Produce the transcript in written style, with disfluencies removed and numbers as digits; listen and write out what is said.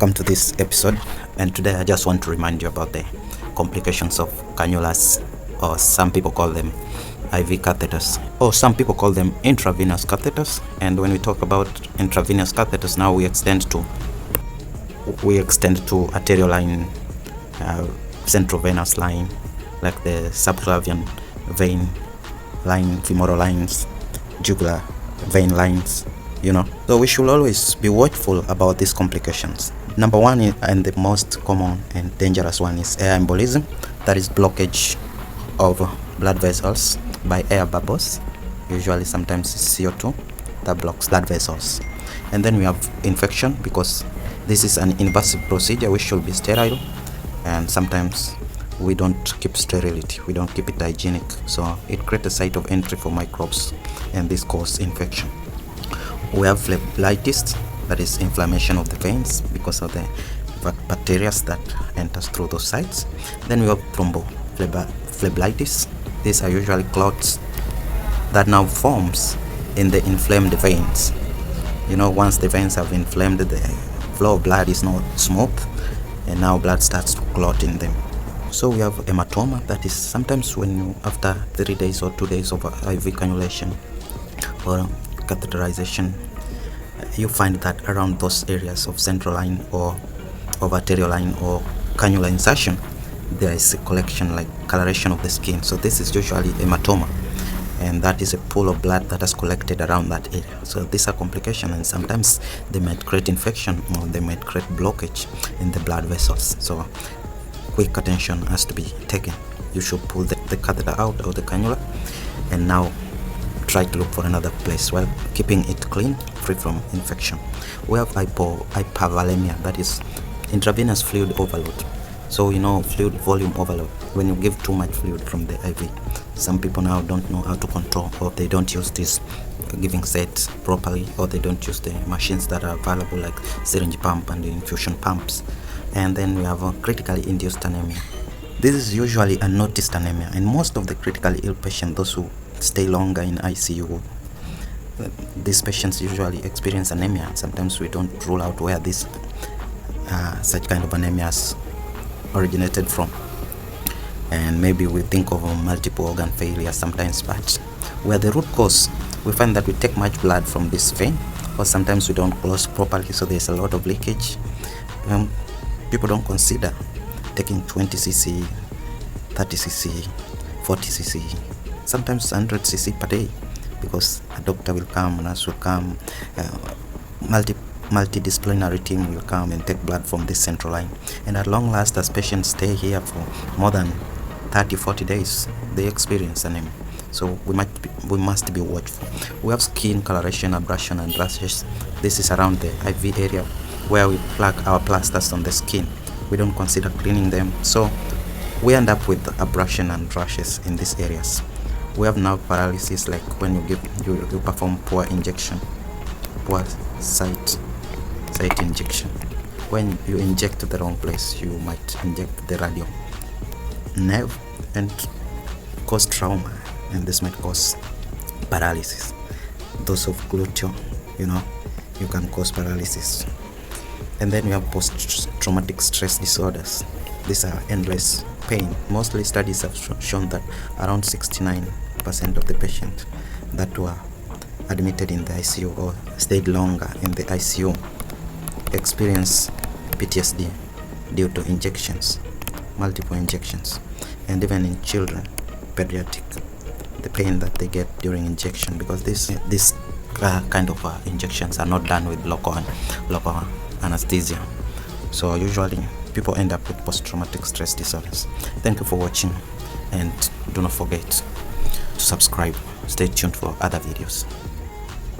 Welcome to this episode, and today I just want to remind you about the complications of cannulas, or some people call them IV catheters, or some people call them intravenous catheters. And when we talk about intravenous catheters, now we extend to arterial line, central venous line, like the subclavian vein line, femoral lines, jugular vein lines, So we should always be watchful about these complications. Number one, and the most common and dangerous one, is air embolism. That is blockage of blood vessels by air bubbles. Usually sometimes it's CO2 that blocks blood vessels. And then we have infection, because this is an invasive procedure. We should be sterile, and sometimes we don't keep sterility, we don't keep it hygienic, so it creates a site of entry for microbes, and this causes infection. We have phlebitis, that is inflammation of the veins because of the bacteria that enters through those sites. Then we have thrombophlebitis. These are usually clots that now forms in the inflamed veins. Once the veins have inflamed, the flow of blood is not smooth, and now blood starts to clot in them. So we have hematoma, that is sometimes when after 3 days or 2 days of IV cannulation or catheterization, you find that around those areas of central line or of arterial line or cannula insertion, there is a collection, like coloration of the skin. So this is usually hematoma, and that is a pool of blood that has collected around that area. So these are complications, and sometimes they might create infection, or they might create blockage in the blood vessels. So quick attention has to be taken. You should pull the catheter out of the cannula, and now try to look for another place while keeping it clean, free from infection. We have hypovolemia, that is intravenous fluid overload. So fluid volume overload, when you give too much fluid from the IV. Some people now don't know how to control, or they don't use this giving set properly, or they don't use the machines that are available, like syringe pump and the infusion pumps. And then we have a critically induced anemia. This is usually unnoticed anemia, and most of the critically ill patients, those who stay longer in ICU, these patients usually experience anemia. Sometimes we don't rule out where this such kind of anemia has originated from, and maybe we think of multiple organ failure sometimes, but where the root cause, we find that we take much blood from this vein, or sometimes we don't close properly, so there's a lot of leakage. People don't consider taking 20 cc, 30 cc, 40 cc, sometimes 100 cc per day, because a doctor will come, a nurse will come, multidisciplinary team will come and take blood from this central line. And at long last, as patients stay here for more than 30-40 days, they experience anemia. So we must be watchful. We have skin coloration, abrasion, and rashes. This is around the IV area, where we plug our plasters on the skin. We don't consider cleaning them, so we end up with abrasion and rashes in these areas. We have nerve paralysis, like when you perform poor site injection. When you inject to the wrong place, you might inject the radio nerve and cause trauma, and this might cause paralysis. Those of gluteal, you can cause paralysis. And then we have post-traumatic stress disorders. These are endless pain. Mostly studies have shown that around 69% of the patients that were admitted in the ICU or stayed longer in the ICU experience PTSD due to injections, multiple injections. And even in children, pediatric, the pain that they get during injection, because this kind of injections are not done with local anesthesia. So usually people end up with post-traumatic stress disorders. Thank you for watching, and do not forget to subscribe. Stay tuned for other videos.